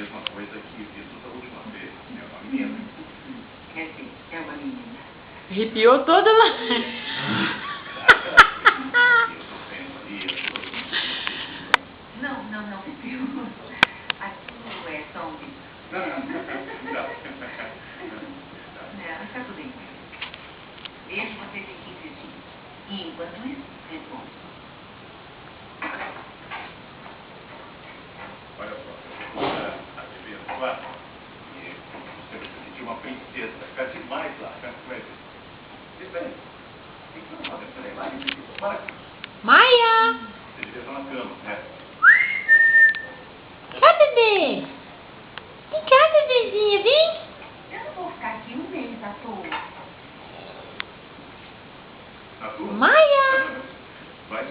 mesma coisa que vimos da última vez. É uma menina. É sim, é uma menina. Arrepiou toda lá. Não, viu? Aquilo é só um bicho. Não. Está tudo bem. Mesmo você tem que insistir. E enquanto isso, responde. Olha só, a TV no quarto e você vai se sentir uma princesa, vai ficar demais lá, vai ver. Espera, tem que tomar uma lá e para. Maia! Você devia estar na cama, né? Cá, bebê? Vem cá, bebezinha, vem. Eu não vou ficar aqui um mês à toa. Na tua? Maia! Vai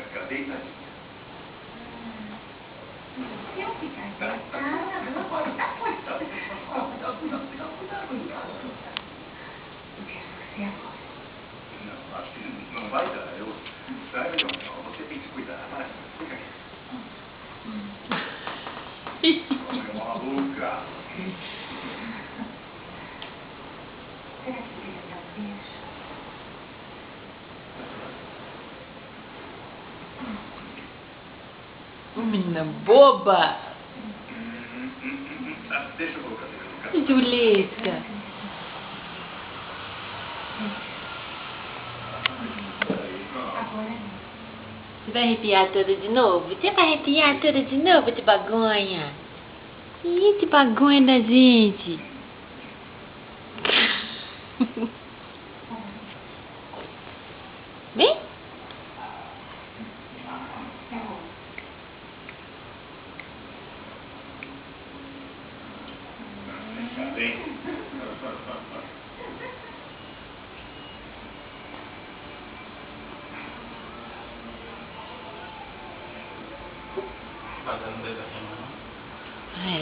ficar deitadinha. Se eu ficar deitada, eu quero você agora. Não, acho que não vai dar. Sai melhor, você tem que se cuidar. Vai, fica aqui. É uma maluca. Será que você quer dar um beijo? Menina boba. Deixa eu colocar a TV no Julita. Agora Você vai arrepiar toda de novo? Você vai arrepiar toda de novo, de bagonha? Ih, de bagonha da gente. Vem. Tá dando desenho, não? É.